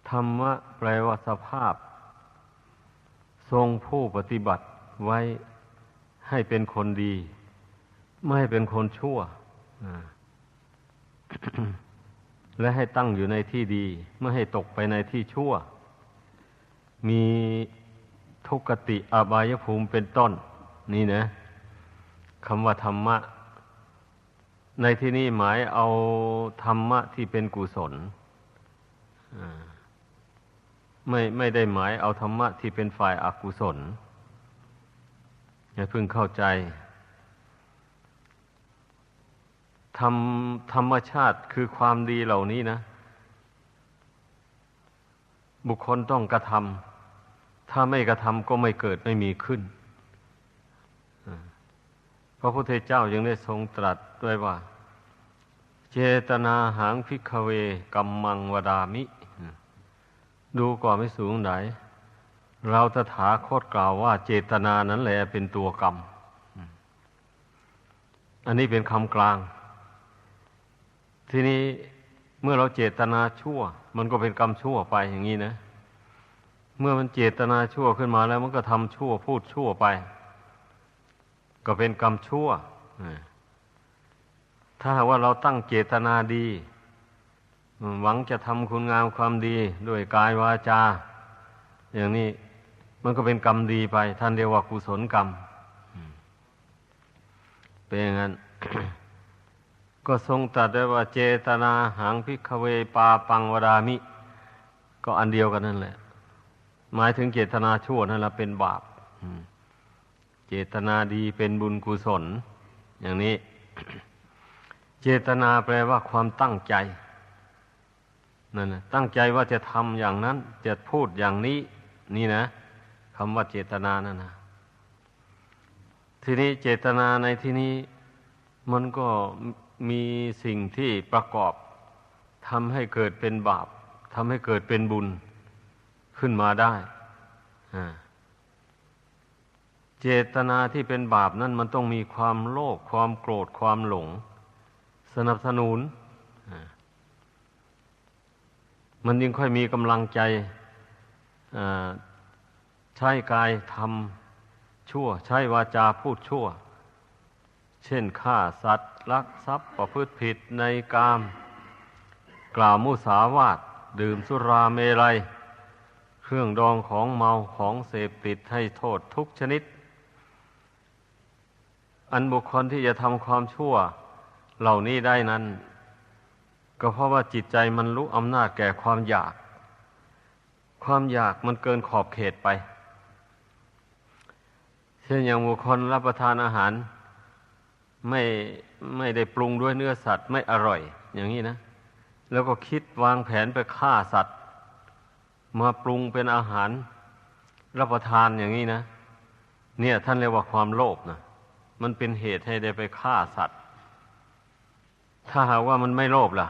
ธรรมะแปลว่าสภาพทรงผู้ปฏิบัติไว้ให้เป็นคนดีไม่ให้เป็นคนชั่ว และให้ตั้งอยู่ในที่ดีไม่ให้ตกไปในที่ชั่วมีทุกขติอบายภูมิเป็นต้นนี่นะคำว่าธรรมะในที่นี้หมายเอาธรรมะที่เป็นกุศลไม่ได้หมายเอาธรรมะที่เป็นฝ่ายอกุศลอย่าเพิ่งเข้าใจธรรมชาติคือความดีเหล่านี้นะบุคคลต้องกระทำถ้าไม่กระทำก็ไม่เกิดไม่มีขึ้นพระพุทธเจ้ายังได้ทรงตรัสด้วยว่าเจตนาหังภิกขเวกัมมังวดามิดูก่อนไม่สูงไหนเราตถาคตกล่าวว่าเจตนานั้นแหละเป็นตัวกรรมอันนี้เป็นคำกลางทีนี้เมื่อเราเจตนาชั่วมันก็เป็นกรรมชั่วไปอย่างนี้นะเมื่อมันเจตนาชั่วขึ้นมาแล้วมันก็ทำชั่วพูดชั่วไปก็เป็นกรรมชั่วถ้าหากว่าเราตั้งเจตนาดีหวังจะทำคุณงามความดีด้วยกายวาจาอย่างนี้มันก็เป็นกรรมดีไปท่านเรียกว่ากุศลกรรมเป็นอย่างนั้น ก็ทรงตรัสได้ว่าเจตนาหังภิกขเวปาปังวดามิก็อันเดียวกันนั่นแหละหมายถึงเจตนาชั่วนั่นแหละเป็นบาปเจตนาดีเป็นบุญกุศลอย่างนี้ เจตนาแปลว่าความตั้งใจนั่นนะตั้งใจว่าจะทำอย่างนั้นจะพูดอย่างนี้นี่นะคำว่าเจตนานั่นนะทีนี้เจตนาในที่นี้มันก็มีสิ่งที่ประกอบทำให้เกิดเป็นบาปทำให้เกิดเป็นบุญขึ้นมาได้เจตนาที่เป็นบาปนั้นมันต้องมีความโลภความโกรธความหลงสนับสนุนมันยิ่งค่อยมีกำลังใจใช้กายทำชั่วใช้วาจาพูดชั่วเช่นฆ่าสัตว์ลักทรัพย์ประพฤติผิดในกามกล่าวมุสาวาทดื่มสุราเมรัยเครื่องดองของเมาของเสพติดให้โทษทุกชนิดอันบุคคลที่จะทำความชั่วเหล่านี้ได้นั้นก็เพราะว่าจิตใจมันรู้อำนาจแก่ความอยากความอยากมันเกินขอบเขตไปเช่นอย่างบุคคลรับประทานอาหารไม่ได้ปรุงด้วยเนื้อสัตว์ไม่อร่อยอย่างนี้นะแล้วก็คิดวางแผนไปฆ่าสัตว์มาปรุงเป็นอาหารรับประทานอย่างนี้นะเนี่ยท่านเรียกว่าความโลภนะมันเป็นเหตุให้ได้ไปฆ่าสัตว์ถ้าหากว่ามันไม่โลภล่ะ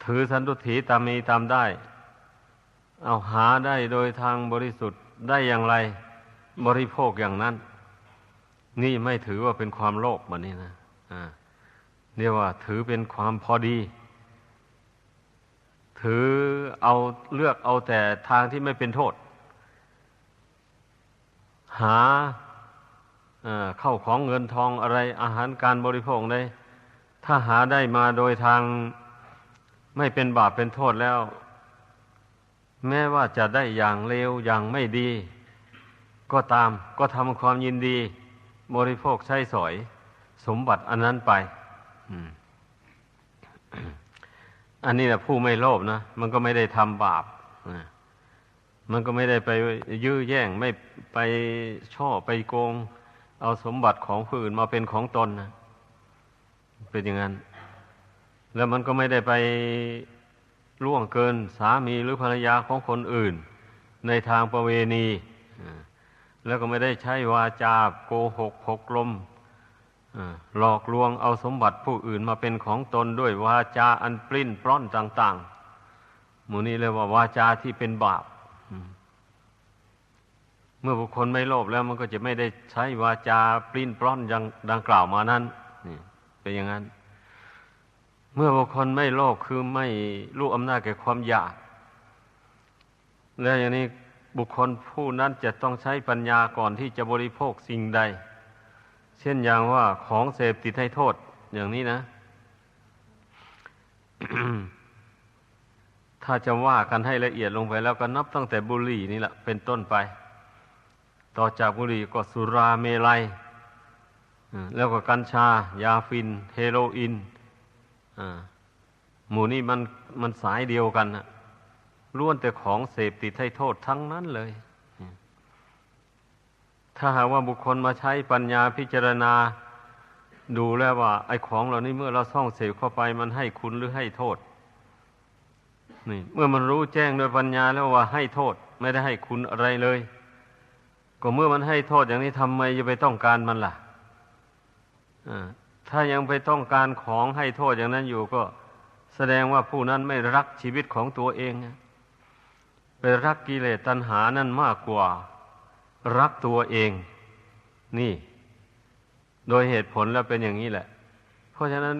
ถือสันตุถีตามมีตามได้เอาหาได้โดยทางบริสุทธิ์ได้อย่างไรบริโภคอย่างนั้นนี่ไม่ถือว่าเป็นความโลภแบบนี้นะเรียกว่าถือเป็นความพอดีถือเอาเลือกเอาแต่ทางที่ไม่เป็นโทษหาเข้าของเงินทองอะไรอาหารการบริโภคได้ถ้าหาได้มาโดยทางไม่เป็นบาปเป็นโทษแล้วแม้ว่าจะได้อย่างเลวอย่างไม่ดีก็ตามก็ทำความยินดีบริโภคใช้สอยสมบัติอันนั้นไปอันนี้แหละผู้ไม่โลภนะมันก็ไม่ได้ทำบาปมันก็ไม่ได้ไปยื้อแย่งไม่ไปช่อไปโกงเอาสมบัติของผู้อื่นมาเป็นของตนนะเป็นอย่างนั้นแล้วมันก็ไม่ได้ไปล่วงเกินสามีหรือภรรยาของคนอื่นในทางประเวณีแล้วก็ไม่ได้ใช้วาจาโกหกหกลมหลอกลวงเอาสมบัติผู้อื่นมาเป็นของตนด้วยวาจาอันปลิ้นปล้อนต่างๆหมู่นี้เรียกว่าวาจาที่เป็นบาปเมื่อบุคคลไม่โลภแล้วมันก็จะไม่ได้ใช้วาจาปลิ้นปล้อนอย่างดังกล่าวมานั้นนี่เป็นอย่างนั้น เมื่อบุคคลไม่โลภคือไม่รู้อำนาจแก่ความอยาก แล้วอย่างนี้บุคคลผู้นั้นจะต้องใช้ปัญญาก่อนที่จะบริโภคสิ่งใดเช่นอย่างว่าของเสพติดให้โทษอย่างนี้นะ ถ้าจะว่ากันให้ละเอียดลงไปแล้วก็นับตั้งแต่บุหรี่นี่แหละเป็นต้นไปต่อจากบุหรี่ก็สุราเมลัยแล้วก็กัญชายาฟินเฮโรอีนหมู่นี้มันสายเดียวกันนะล้วนแต่ของเสพติดให้โทษทั้งนั้นเลยถ้าหากว่าบุคคลมาใช้ปัญญาพิจารณาดูแล้วว่าไอ้ของเหล่านี้เมื่อเราท่องเสพเข้าไปมันให้คุณหรือให้โทษนี่เมื่อมันรู้แจ้งโดยปัญญาแล้วว่าให้โทษไม่ได้ให้คุณอะไรเลยก็เมื่อมันให้โทษอย่างนี้ทำไมจะไปต้องการมันล่ะถ้ายังไปต้องการของให้โทษอย่างนั้นอยู่ก็แสดงว่าผู้นั้นไม่รักชีวิตของตัวเองไปรักกิเลสตัณหานั่นมากกว่ารักตัวเองนี่โดยเหตุผลแล้วเป็นอย่างนี้แหละเพราะฉะนั้น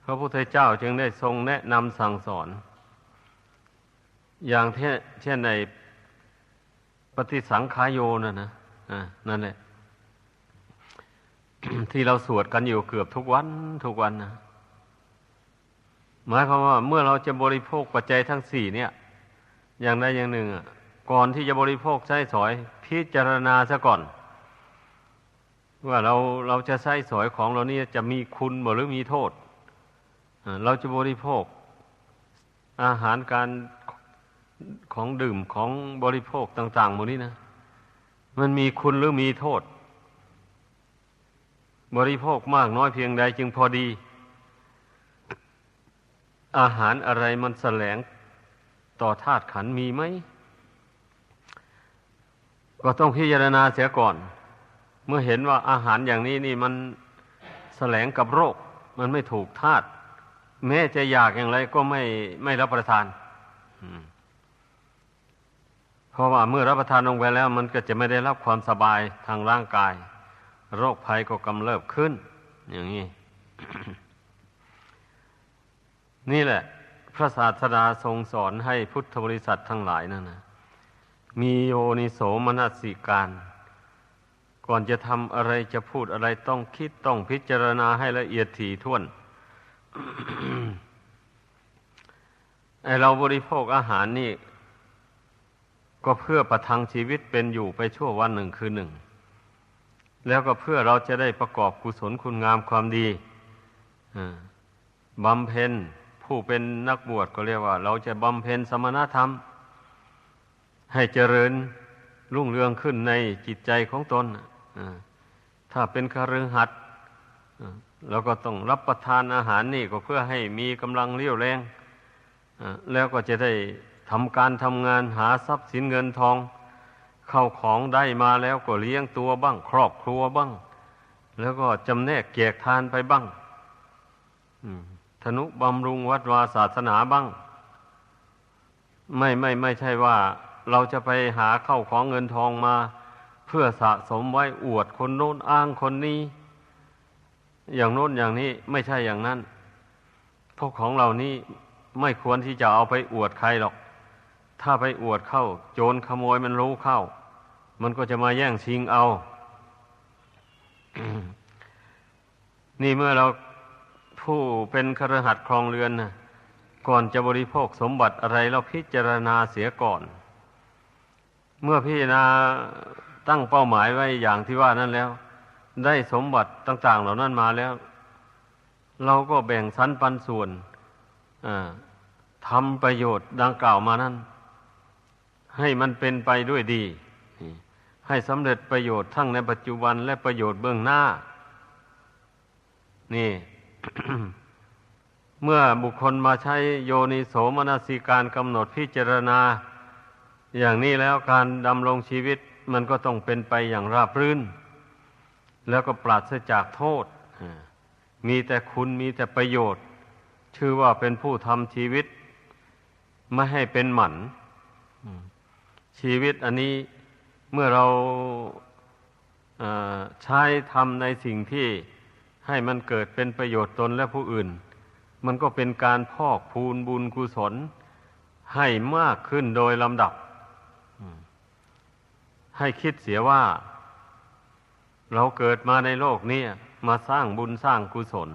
พระพุทธเจ้าจึงได้ทรงแนะนำสั่งสอนอย่างเช่นในปฏิสังขายโยนะนั่นแหละ ที่เราสวดกันอยู่เกือบทุกวันนะหมายความว่าเมื่อเราจะบริโภคปัจจัยทั้งสี่เนี่ยอย่างใดอย่างหนึ่งก่อนที่จะบริโภคใช้สอยพิจารณาซะก่อนว่าเราจะใช้สอยของเรานี่จะมีคุณหรือมีโทษเราจะบริโภคอาหารการของดื่มของบริโภคต่างๆหมดนี้นะมันมีคุณหรือมีโทษบริโภคมากน้อยเพียงใดจึงพอดีอาหารอะไรมันแสลงต่อธาตุขันธ์มีไหมก็ต้องพิจารณาเสียก่อนเมื่อเห็นว่าอาหารอย่างนี้นี่มันแสลงกับโรคมันไม่ถูกธาตุแม้จะอยากอย่างไรก็ไม่รับประทานเพราะว่าเมื่อรับประทานลงไปแล้วมันก็จะไม่ได้รับความสบายทางร่างกายโรคภัยก็กำเริบขึ้นอย่างนี้ นี่แหละพระศาสดาทรงสอนให้พุทธบริษัททั้งหลายนั่นนะมีโยนิโสมนสิการก่อนจะทำอะไรจะพูดอะไรต้องคิดต้องพิจารณาให้ละเอียดถี่ถ้วน ไอเราบริโภคอาหารนี่ก็เพื่อประทังชีวิตเป็นอยู่ไปชั่ววันหนึ่งคืนหนึ่งแล้วก็เพื่อเราจะได้ประกอบกุศลคุณงามความดีบำเพ็ญผู้เป็นนักบวชก็เรียกว่าเราจะบำเพ็ญสมณธรรมให้เจริญรุ่งเรืองขึ้นในจิตใจของตนถ้าเป็นคฤหัสถ์เราก็ต้องรับประทานอาหารนี่ก็เพื่อให้มีกำลังเรี่ยวแรงแล้วก็จะได้ทำการทำงานหาทรัพย์สินเงินทองเข้าของได้มาแล้วก็เลี้ยงตัวบ้างครอบครัวบ้างแล้วก็จำแนกแจกทานไปบ้างทนุบำรุงวัดวาศาสนาบ้างไม่ใช่ว่าเราจะไปหาเข้าของเงินทองมาเพื่อสะสมไว้อวดคนโน้นอ้างคนนี้อย่างโน้นอย่างนี้ไม่ใช่อย่างนั้นพวกของเรานี้ไม่ควรที่จะเอาไปอวดใครหรอกถ้าไปอวดเข้าโจรขโมยมันรู้เข้ามันก็จะมาแย่งชิงเอา นี่เมื่อเราผู้เป็นคฤหัสถ์ครองเรือนนะก่อนจะบริโภคสมบัติอะไรเราพิจารณาเสียก่อนเมื่อพิจารณาตั้งเป้าหมายไว้อย่างที่ว่านั้นแล้วได้สมบัติต่างๆเหล่านั้นมาแล้วเราก็แบ่งสรรปันส่วนทำประโยชน์ดังกล่าวมานั้นให้มันเป็นไปด้วยดีให้สำเร็จประโยชน์ทั้งในปัจจุบันและประโยชน์เบื้องหน้านี่ เมื่อบุคคลมาใช้โยนิโสมนสิการกำหนดพิจารณาอย่างนี้แล้วการดำรงชีวิตมันก็ต้องเป็นไปอย่างราบรื่นแล้วก็ปราศจากโทษมีแต่คุณมีแต่ประโยชน์ชื่อว่าเป็นผู้ทำชีวิตไม่ให้เป็นหมันชีวิตอันนี้เมื่อเราใช้ทำในสิ่งที่ให้มันเกิดเป็นประโยชน์ตนและผู้อื่นมันก็เป็นการพอกพูนบุญกุศลให้มากขึ้นโดยลำดับ ให้คิดเสียว่าเราเกิดมาในโลกนี้มาสร้างบุญสร้างกุศล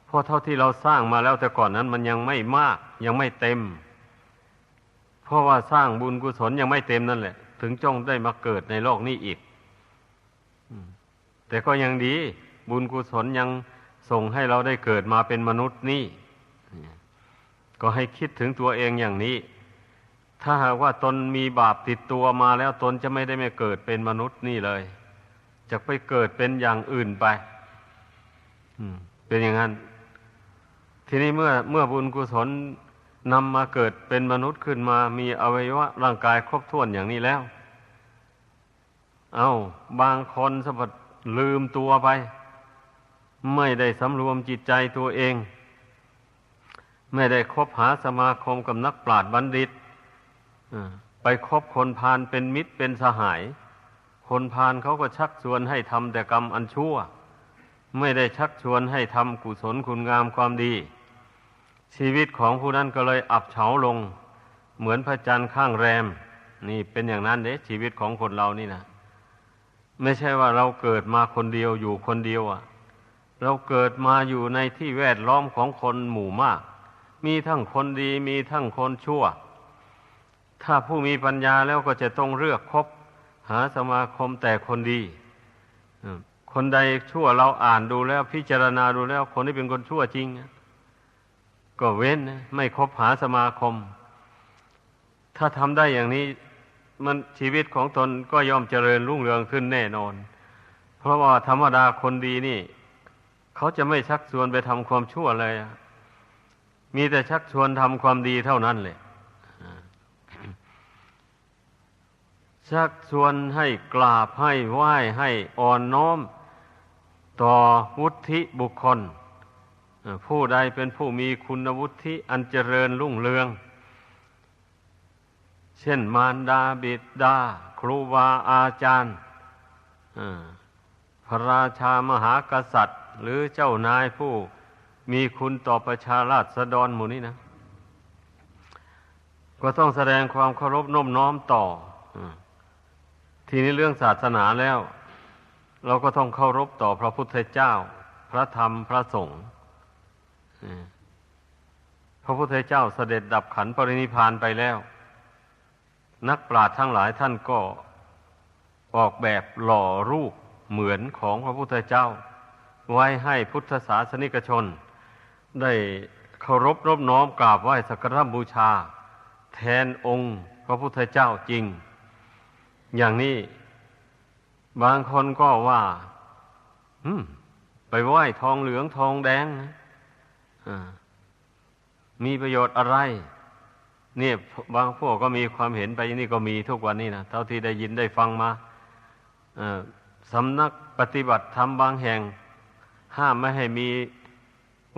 เพราะเท่าที่เราสร้างมาแล้วแต่ก่อนนั้นมันยังไม่มากยังไม่เต็มเพราะว่าสร้างบุญกุศลยังไม่เต็มนั่นแหละถึงจ้องได้มาเกิดในโลกนี้อีกแต่ก็ยังดีบุญกุศลยังส่งให้เราได้เกิดมาเป็นมนุษย์นี่ก็ให้คิดถึงตัวเองอย่างนี้ถ้าหากว่าตนมีบาปติดตัวมาแล้วตนจะไม่ได้มาเกิดเป็นมนุษย์นี่เลยจะไปเกิดเป็นอย่างอื่นไปเป็นอย่างนั้นทีนี้เมื่อบุญกุศลนำมาเกิดเป็นมนุษย์ขึ้นมามีอวัยวะร่างกายครบถ้วนอย่างนี้แล้วบางคนสะบัดลืมตัวไปไม่ได้สำรวมจิตใจตัวเองไม่ได้คบหาสมาคมกับนักปราชญ์บัณฑิตไปคบคนพาลเป็นมิตรเป็นสหายคนพาลเขาก็ชักชวนให้ทำแต่กรรมอันชั่วไม่ได้ชักชวนให้ทำกุศลคุณงามความดีชีวิตของผู้นั้นก็เลยอับเฉาลงเหมือนพระจันทร์ข้างแรมนี่เป็นอย่างนั้นเด้ชีวิตของคนเรานี่นะไม่ใช่ว่าเราเกิดมาคนเดียวอยู่คนเดียวเราเกิดมาอยู่ในที่แวดล้อมของคนหมู่มากมีทั้งคนดีมีทั้งคนชั่วถ้าผู้มีปัญญาแล้วก็จะต้องเลือกคบหาสมาคมแต่คนดีคนใดชั่วเราอ่านดูแล้วพิจารณาดูแล้วคนที่เป็นคนชั่วจริงก็เว้นไม่คบหาสมาคมถ้าทำได้อย่างนี้มันชีวิตของตนก็ย่อมเจริญรุ่งเรืองขึ้นแน่นอนเพราะว่าธรรมดาคนดีนี่เขาจะไม่ชักชวนไปทำความชั่วเลยมีแต่ชักชวนทำความดีเท่านั้นเลยชักชวนให้กราบให้ไหว้ให้อ่อนน้อมต่อวุฒิบุคคลผู้ใดเป็นผู้มีคุณวุฒิอันเจริญรุ่งเรืองเช่นมารดาบิดาครูบาอาจารย์พระราชามหากษัตริย์หรือเจ้านายผู้มีคุณต่อประชาราษฎรหมู่นี้นะก็ต้องแสดงความเคารพนอบน้อมต่อทีนี้เรื่องศาสนาแล้วเราก็ต้องเคารพต่อพระพุทธเจ้าพระธรรมพระสงฆ์พระพุทธเจ้าเสด็จดับขันธ์ปรินิพพานไปแล้วนักปราชญ์ทั้งหลายท่านก็ออกแบบหล่อรูปเหมือนของพระพุทธเจ้าไว้ให้พุทธศาสนิกชนได้เคารพนอบน้อมกราบไหว้สักการะบูชาแทนองค์พระพุทธเจ้าจริงอย่างนี้บางคนก็ว่าไปไหว้ทองเหลืองทองแดงมีประโยชน์อะไรเนี่ยบางพวกก็มีความเห็นไปนี่ก็มีทุกวันนี้นะเท่าที่ได้ยินได้ฟังมาสำนักปฏิบัติธรรมบางแห่งห้ามไม่ให้มี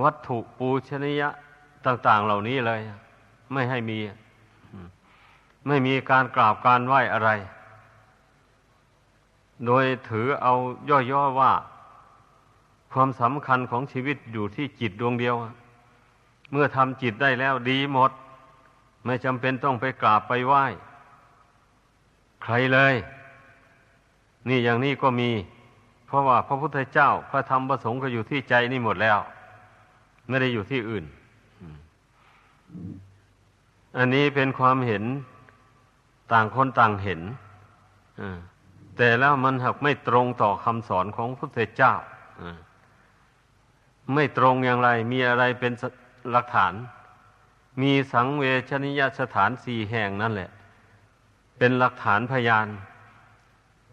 วัตถุปูชนียะต่างๆเหล่านี้เลยไม่ให้มีไม่มีการกราบการไหว้อะไรโดยถือเอาย่อๆว่าความสำคัญของชีวิตอยู่ที่จิตดวงเดียวเมื่อทำจิตได้แล้วดีหมดไม่จำเป็นต้องไปกราบไปไหว้ใครเลยนี่อย่างนี้ก็มีเพราะว่าพระพุทธเจ้าพระธรรมพระสงฆ์ก็อยู่ที่ใจนี่หมดแล้วไม่ได้อยู่ที่อื่นอันนี้เป็นความเห็นต่างคนต่างเห็นแต่แล้วมันหากไม่ตรงต่อคำสอนของพระพุทธเจ้าไม่ตรงอย่างไรมีอะไรเป็นหลักฐานมีสังเวชนียสถาน4 แห่งนั่นแหละเป็นหลักฐานพยาน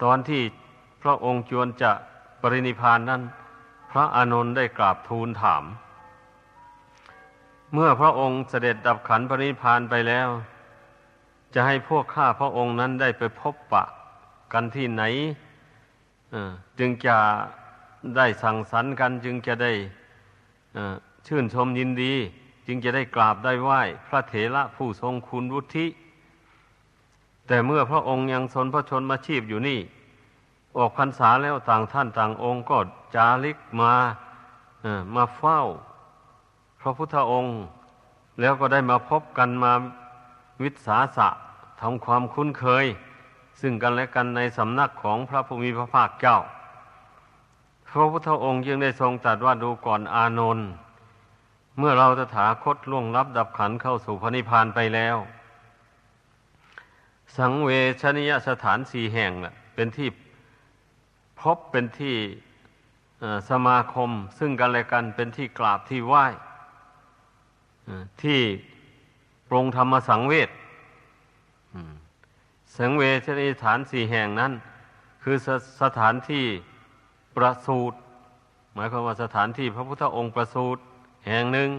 ตอนที่พระองค์จวนจะปรินิพพานนั้นพระอานนท์ได้กราบทูลถามเมื่อพระองค์เสด็จดับขันธ์ปรินิพพานไปแล้วจะให้พวกข้าพระองค์นั้นได้ไปพบปะกันที่ไหนจึงจะได้สังสรรค์กันจึงจะได้ชื่นชมยินดีจึงจะได้กราบได้ไหว้พระเถระผู้ทรงคุณวุฒิแต่เมื่อพระองค์ยังทรงพระชนมาชีพอยู่นี่ออกพรรษาแล้วต่างท่านต่างองค์ก็จาริกมาเฝ้าพระพุทธองค์แล้วก็ได้มาพบกันมาวิสาสะทำความคุ้นเคย ซึ่งกันและกันในสำนักของพระผู้มีพระภาคเจ้าพระพุทธองค์จึงได้ทรงตรัสว่าดูก่อนอานนท์เมื่อเราตถาคตล่วงลับดับขันธ์เข้าสู่พระนิพพานไปแล้วสังเวชนียสถานสี่แห่งน่ะเป็นที่พบเป็นที่สมาคมซึ่งกันและกันเป็นที่กราบที่ไหว้ที่ปรงธรรมสังเวชสังเวชนียสถานสี่แห่งนั้นคือสถานที่ประสูติหมายความว่าสถานที่พระพุทธองค์ประสูติแห่งหนึ่ง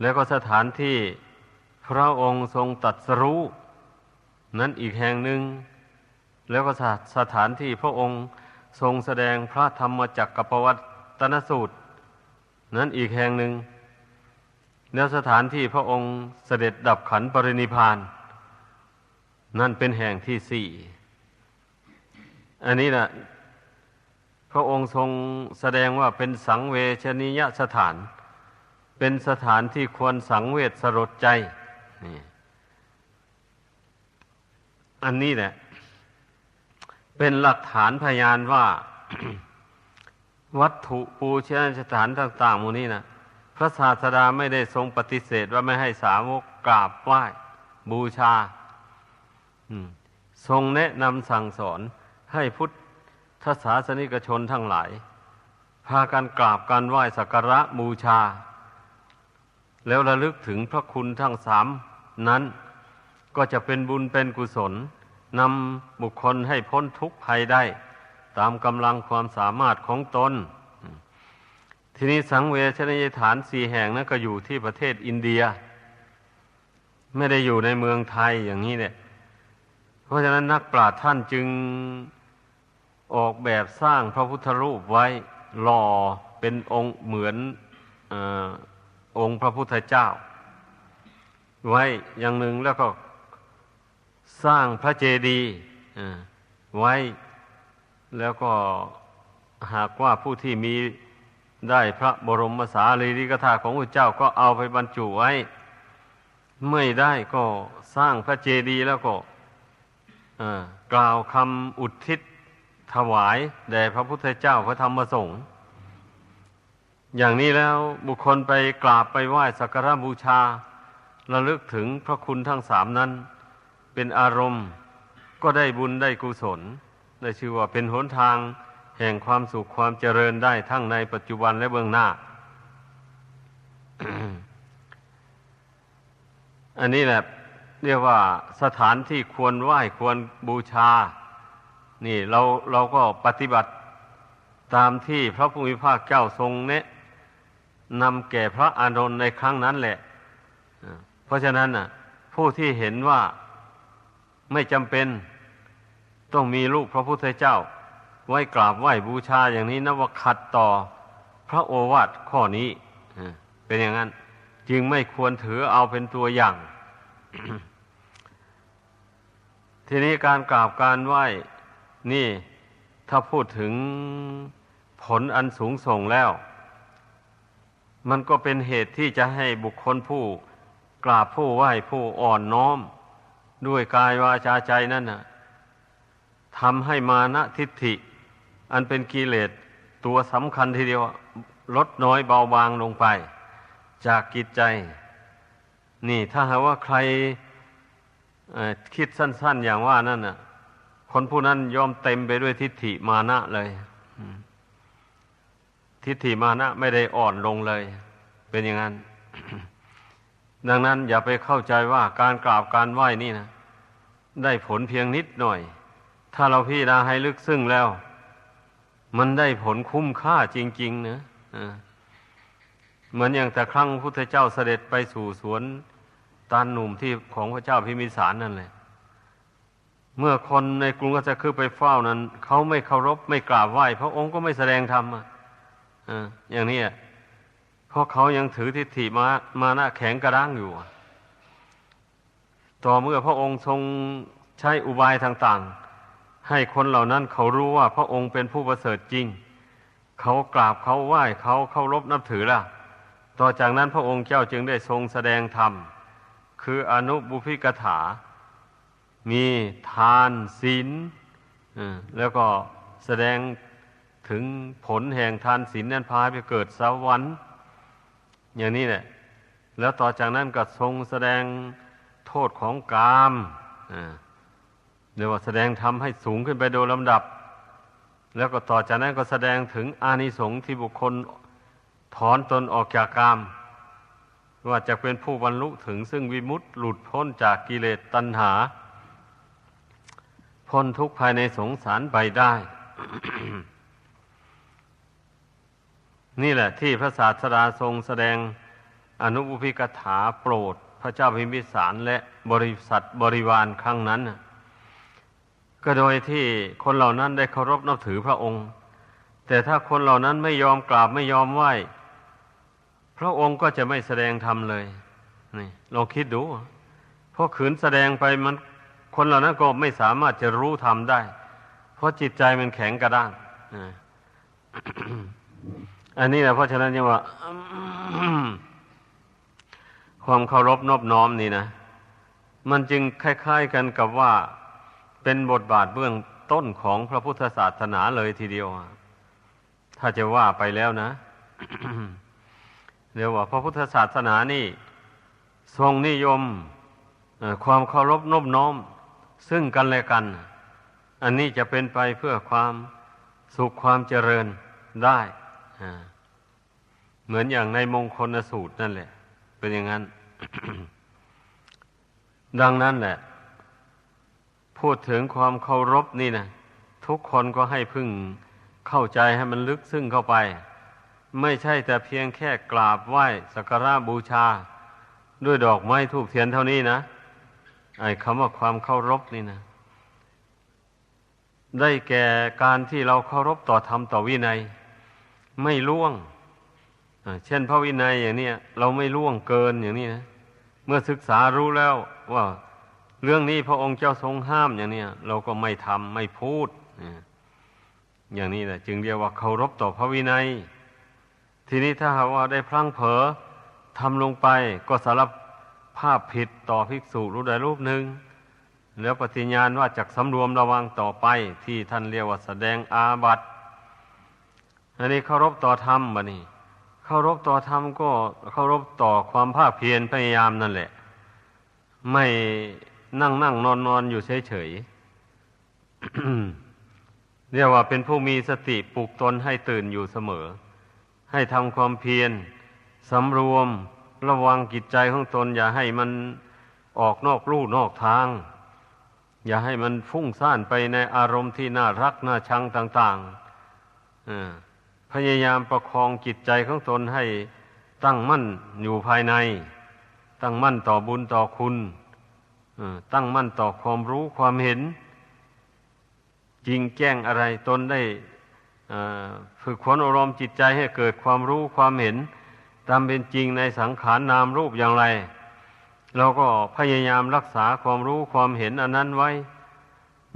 แล้วก็สถานที่พระองค์ทรงตรัสรู้นั้นอีกแห่งหนึ่งแล้วก็สถานที่พระองค์ทรงแสดงพระธรรมจักรปวัตตนสูตรนั้นอีกแห่งหนึ่งแล้วสถานที่พระองค์เสด็จดับขันธ์ปรินิพพานนั่นเป็นแห่งที่สี่อันนี้นะพระองค์ทรงแสดงว่าเป็นสังเวชนียสถานเป็นสถานที่ควรสังเวชสลดใจนี่อันนี้แหละเป็นหลักฐานพยานว่า วัตถุปูชนียสถานต่างๆหมู่นี้นะพระศาสดาไม่ได้ทรงปฏิเสธว่าไม่ให้สาวกกราบไหว้บูชาทรงแนะนำสั่งสอนให้พุทธศาสนิกชนทั้งหลายพากันกราบกันไหว้สักการะบูชาแล้วระลึกถึงพระคุณทั้งสามนั้นก็จะเป็นบุญเป็นกุศลนำบุคคลให้พ้นทุกข์ภัยได้ตามกำลังความสามารถของตนทีนี้สังเวชนียสถานสี่แห่งนั้นก็อยู่ที่ประเทศอินเดียไม่ได้อยู่ในเมืองไทยอย่างนี้เนี่ยเพราะฉะนั้นนักปราชญ์ท่านจึงออกแบบสร้างพระพุทธรูปไว้หล่อเป็นองค์เหมือนองค์พระพุทธเจ้าไว้อย่างหนึ่งแล้วก็สร้างพระเจดีย์ไว้แล้วก็หากว่าผู้ที่มีได้พระบรมสารีริกธาตุของพระเจ้าก็เอาไปบรรจุไว้ไม่ได้ก็สร้างพระเจดีย์แล้วก็กล่าวคำอุทิศถวายแด่พระพุทธเจ้าพระธรรมพระสงฆ์อย่างนี้แล้วบุคคลไปกราบไปไหว้สักการะบูชาระลึกถึงพระคุณทั้งสามนั้นเป็นอารมณ์ก็ได้บุญได้กุศลได้ชื่อว่าเป็นหนทางแห่งความสุขความเจริญได้ทั้งในปัจจุบันและเบื้องหน้า อันนี้แหละเรียกว่าสถานที่ควรไหว้ควรบูชานี่เราก็ปฏิบัติตามที่พระผู้มีพระภาคเจ้าทรงแนะนำแก่พระอานนท์ในครั้งนั้นแหละเพราะฉะนั้นผู้ที่เห็นว่าไม่จำเป็นต้องมีรูปพระพุทธเจ้าไว้กราบไหว้บูชาอย่างนี้นับว่าขัดต่อพระโอวาทข้อนี้เป็นอย่างนั้นจึงไม่ควรถือเอาเป็นตัวอย่าง ทีนี้การกราบการไหว้นี่ถ้าพูดถึงผลอันสูงส่งแล้วมันก็เป็นเหตุที่จะให้บุคคลผู้กราบผู้ไหว้ผู้อ่อนน้อมด้วยกายวาจาใจนั่นน่ะทำให้มานะทิฏฐิอันเป็นกิเลสตัวสำคัญทีเดียวลดน้อยเบาบางลงไปจากจิตใจนี่ถ้าหากว่าใครคิดสั้นๆอย่างว่านั่นน่ะคนผู้นั้นยอมเต็มไปด้วยทิฏฐิมานะเลยทิฏฐิมานะไม่ได้อ่อนลงเลยเป็นอย่างนั้น ดังนั้นอย่าไปเข้าใจว่าการกราบการไหว้นี่นะได้ผลเพียงนิดหน่อยถ้าเราพิจารณาให้ลึกซึ้งแล้วมันได้ผลคุ้มค่าจริงๆนะเหมือนอย่างแต่ครั้งพระพุทธเจ้าเสด็จไปสู่สวนตาลหนุ่มที่ของพระเจ้าพิมพิสารนั่นแหละเมื่อคนในกรุงก็จะคือไปเฝ้านั้นเขาไม่เคารพไม่กราบไหว้พระองค์ก็ไม่แสดงธรรมอย่างนี้เพราะเขายังถือทิฏฐิมานะแข็งกระด้างอยู่ต่อเมื่อพระองค์ทรงใช้อุบายต่างๆให้คนเหล่านั้นเขารู้ว่าพระองค์เป็นผู้ประเสริฐจริงเขากราบเขาไหว้เขาเคารพนับถือล่ะต่อจากนั้นพระองค์เจ้าจึงได้ทรงแสดงธรรมคืออนุบุพพิกถา มีทานศีลแล้วก็แสดงถึงผลแห่งทานศีลนั้นพาไปเกิดสวรรค์อย่างนี้แหละแล้วต่อจากนั้นก็ทรงแสดงโทษของกามเรียกว่าแสดงธรรมให้สูงขึ้นไปโดยลำดับแล้วก็ต่อจากนั้นก็แสดงถึงอานิสงส์ที่บุคคลถอนตนออกจากกามว่าจะเป็นผู้บรรลุถึงซึ่งวิมุตติหลุดพ้นจากกิเลสตัณหาพ้นทุกข์ภายในสงสารไปได้ นี่แหละที่พระศาสดาทรงแสดงอนุปุพิกถาโปรดพระเจ้าพิมพิสารและบริษัทบริวารครั้งนั้นก็โดยที่คนเหล่านั้นได้เคารพนับถือพระองค์แต่ถ้าคนเหล่านั้นไม่ยอมกราบไม่ยอมไหว้พระองค์ก็จะไม่แสดงธรรมเลยนี่ลองคิดดูเพราะขืนแสดงไปมันคนเหล่านั้นก็ไม่สามารถจะรู้ธรรมได้เพราะจิตใจมันแข็งกระด้าง อันนี้แหละเพราะฉะนั้นยังว่า ความเคารพนอบน้อมนี่นะมันจึงคล้ายๆกันกับว่าเป็นบทบาทเบื้องต้นของพระพุทธศาสนาเลยทีเดียวถ้าจะว่าไปแล้วนะ เรียกว่าพระพุทธศาสนานี่ทรงนิยมความเคารพนอบน้อมซึ่งกันและกันอันนี้จะเป็นไปเพื่อความสุขความเจริญได้เหมือนอย่างในมงคลสูตรนั่นแหละเป็นอย่างนั้น ดังนั้นแหละพูดถึงความเคารพนี่นะทุกคนก็ให้พึ่งเข้าใจให้มันลึกซึ้งเข้าไปไม่ใช่แต่เพียงแค่กราบไหว้สักการะบูชาด้วยดอกไม้ธูปเทียนเท่านี้นะไอ้คำว่าความเคารพนี่นะได้แก่การที่เราเคารพต่อธรรมต่อวินัยไม่ล่วงเช่นพระวินัยอย่างนี้เราไม่ล่วงเกินอย่างนี้นะเมื่อศึกษารู้แล้วว่าเรื่องนี้พระองค์เจ้าทรงห้ามอย่างนี้เราก็ไม่ทำไม่พูดอย่างนี้แหละจึงเรียกว่าเคารพต่อพระวินัยทีนี้ถ้าหากว่าได้พลั้งเผลอทำลงไปก็สารภาพผิดต่อภิกษุรูปใดรูปหนึ่งแล้วปฏิญาณว่าจักสำรวมระวังต่อไปที่ท่านเรียกว่าแสดงอาบัติอันนี้เคารพต่อธรรมบัดนี้เคารพต่อธรรมก็เคารพต่อความภาคเพียรพยายามนั่นแหละไม่นั่งนอนอยู่เฉยๆ เรียกว่าเป็นผู้มีสติปลุกตนให้ตื่นอยู่เสมอให้ทำความเพียรสำรวมระวังจิตใจของตนอย่าให้มันออกนอกลู่นอกทางอย่าให้มันฟุ้งซ่านไปในอารมณ์ที่น่ารักน่าชังต่างๆพยายามประคองจิตใจของตนให้ตั้งมั่นอยู่ภายในตั้งมั่นต่อบุญต่อคุณตั้งมั่นต่อความรู้ความเห็นจริงแจ้งอะไรตนได้ฝึกฝนอบรมจิตใจให้เกิดความรู้ความเห็นตามเป็นจริงในสังขารนามรูปอย่างไรเราก็พยายามรักษาความรู้ความเห็นอันนั้นไว้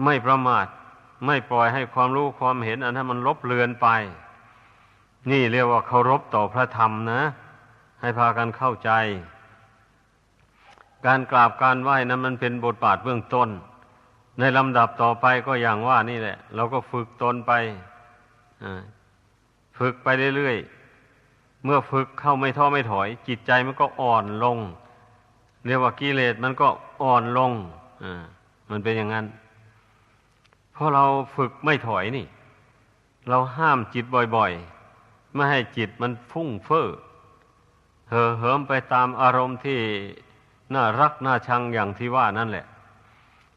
ไม่ประมาทไม่ปล่อยให้ความรู้ความเห็นอันนั้นมันลบเลือนไปนี่เรียกว่าเคารพต่อพระธรรมนะให้พากันเข้าใจการกราบการไหว้นั้นมันเป็นบทบาทเบื้องต้นในลำดับต่อไปก็อย่างว่านี่แหละเราก็ฝึกตนไปฝึกไปเรื่อยๆเมื่อฝึกเข้าไม่ท้อไม่ถอยจิตใจมันก็อ่อนลงเรียกว่ากิเลสมันก็อ่อนลงมันเป็นอย่างนั้นเพราะเราฝึกไม่ถอยนี่เราห้ามจิตบ่อยๆไม่ให้จิตมันฟุ้งเฟ้อเห่อเหิมไปตามอารมณ์ที่น่ารักน่าชังอย่างที่ว่านั่นแหละ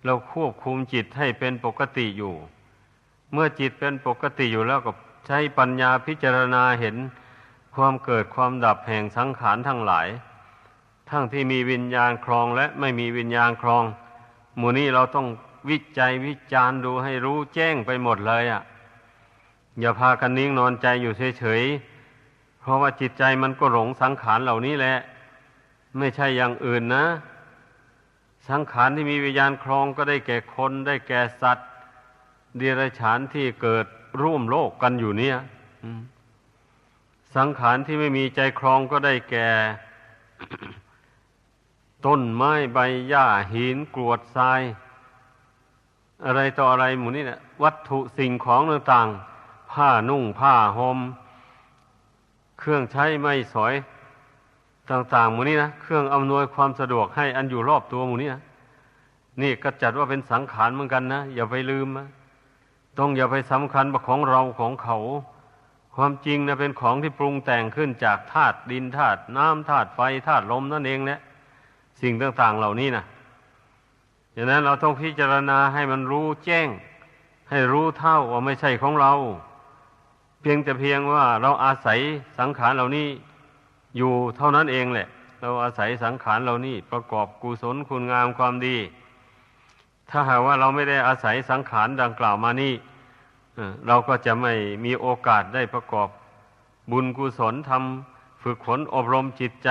เราควบคุมจิตให้เป็นปกติอยู่เมื่อจิตเป็นปกติอยู่แล้วก็ใช้ปัญญาพิจารณาเห็นความเกิดความดับแห่งสังขารทั้งหลายทั้งที่มีวิญญาณครองและไม่มีวิญญาณครองหมู่นี้เราต้องวิจัยวิจารณ์ดูให้รู้แจ้งไปหมดเลยอย่าพากันนิ่งนอนใจอยู่เฉยๆเพราะว่าจิตใจมันก็หลงสังขารเหล่านี้แหละไม่ใช่อย่างอื่นนะสังขารที่มีวิญญาณครองก็ได้แก่คนได้แก่สัตว์เดรัจฉานที่เกิดร่วมโลกกันอยู่เนี่ยสังขารที่ไม่มีใจครองก็ได้แก่ ต้นไม้ใบหญ้าหินกรวดทราย อะไรต่ออะไรหมู่นี้นะวัตถุสิ่งของต่างๆผ้านุ่งผ้าห่มเครื่องใช้ไม้สอยต่างๆหมู่นี้นะเครื่องอำนวยความสะดวกให้อันอยู่รอบตัวหมู่นี้นะนี่ก็จัดว่าเป็นสังขารเหมือนกันนะอย่าไปลืมนะต้องอย่าไปสำคัญว่าของเราของเขาความจริงนะเป็นของที่ปรุงแต่งขึ้นจากธาตุดินธาตุน้ำธาตุไฟธาตุลมนั่นเองแหละสิ่งต่างๆเหล่านี้นะดังนั้นเราต้องพิจารณาให้มันรู้แจ้งให้รู้เท่าว่าไม่ใช่ของเราเพียงว่าเราอาศัยสังขารเหล่านี้อยู่เท่านั้นเองแหละเราอาศัยสังขารเหล่านี้ประกอบกุศลคุณงามความดีถ้าหากว่าเราไม่ได้อาศัยสังขารดังกล่าวมานี้เราก็จะไม่มีโอกาสได้ประกอบบุญกุศลทำฝึกฝนอบรมจิตใจ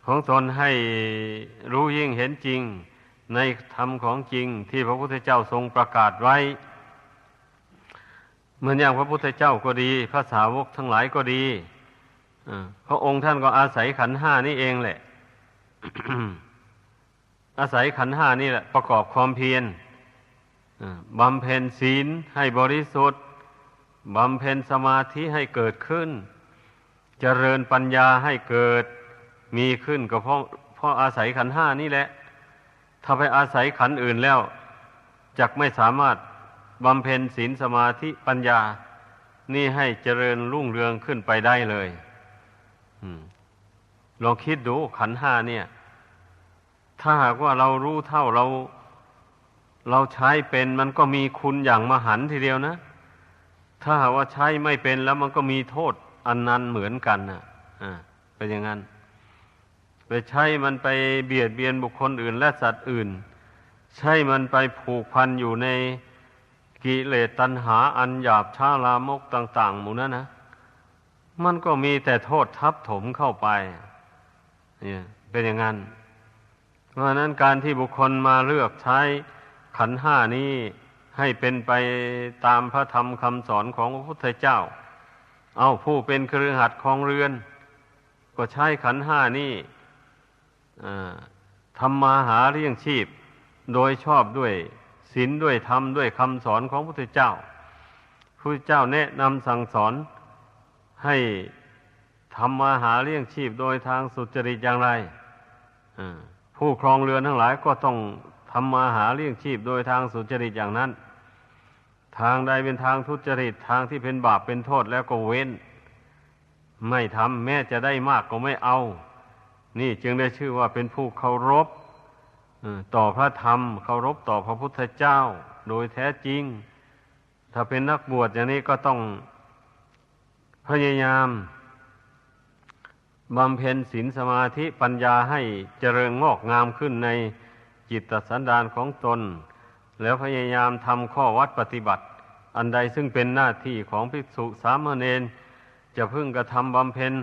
ของตนให้รู้ยิ่งเห็นจริงในธรรมของจริงที่พระพุทธเจ้าทรงประกาศไว้เหมือนอย่างพระพุทธเจ้าก็ดีพระสาวกทั้งหลายก็ดีพระองค์ท่านก็อาศัยขันธ์ห้านี่เองแหละ อาศัยขันธ์ห้านี่แหละประกอบความเพียรบำเพ็ญศีลให้บริสุทธิ์บำเพ็ญสมาธิให้เกิดขึ้นเจริญปัญญาให้เกิดมีขึ้นก็เพราะอาศัยขันธ์ห้านี่แหละถ้าไปอาศัยขันธ์อื่นแล้วจักไม่สามารถบำเพ็ญศีลสมาธิปัญญานี่ให้เจริญรุ่งเรืองขึ้นไปได้เลยลองคิดดูขันธ์ห้าเนี่ยถ้าหากว่าเรารู้เท่าเราใช้เป็นมันก็มีคุณอย่างมหันต์ทีเดียวนะถ้าหากว่าใช้ไม่เป็นแล้วมันก็มีโทษอันนั้นเหมือนกันนะเป็นอย่างนั้นไปใช้มันไปเบียดเบียนบุคคลอื่นและสัตว์อื่นใช้มันไปผูกพันอยู่ในกิเลสตัณหาอันหยาบช้าลามกต่างๆหมู่นั้นนะมันก็มีแต่โทษทับถมเข้าไปเนี่ยเป็นอย่างนั้นเพราะฉะนั้นการที่บุคคลมาเลือกใช้ขันธ์ห้านี้ให้เป็นไปตามพระธรรมคำสอนของพระพุทธเจ้าเอาผู้เป็นคฤหัสถ์ครองเรือนก็ใช้ขันธ์ห้านี้ทำมาหาเลี้ยงชีพโดยชอบด้วยศีลด้วยธรรมด้วยคำสอนของพระพุทธเจ้าพระพุทธเจ้าแนะนำสั่งสอนให้ทำมาหาเลี้ยงชีพโดยทางสุจริตอย่างไรผู้ครองเรือนทั้งหลายก็ต้องทำมาหาเลี้ยงชีพโดยทางสุจริตอย่างนั้นทางใดเป็นทางทุจริตทางที่เป็นบาปเป็นโทษแล้วก็เว้นไม่ทำแม้จะได้มากก็ไม่เอานี่จึงได้ชื่อว่าเป็นผู้เคารพต่อพระธรรมเคารพต่อพระพุทธเจ้าโดยแท้จริงถ้าเป็นนักบวชอย่างนี้ก็ต้องพยายามบำเพ็ญศีลสมาธิปัญญาให้เจริญงอกงามขึ้นในจิตสันดานของตนแล้วพยายามทำข้อวัดปฏิบัติอันใดซึ่งเป็นหน้าที่ของภิกษุสามเณรจะพึงกระทำบำเพ็ญ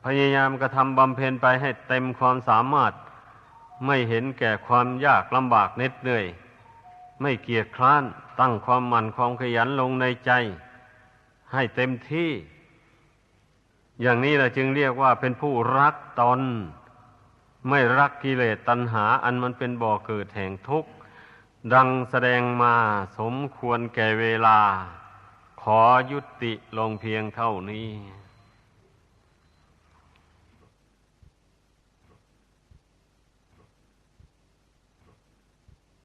พยายามกระทำบำเพ็ญไปให้เต็มความสามารถไม่เห็นแก่ความยากลำบากเหน็ดเหนื่อยไม่เกียจคร้านตั้งความหมั่นความขยันลงในใจให้เต็มที่อย่างนี้แหละจึงเรียกว่าเป็นผู้รักตนไม่รักกิเลสตัณหาอันมันเป็นบ่อเกิดแห่งทุกข์ดังแสดงมาสมควรแก่เวลาขอยุติลงเพียงเท่านี้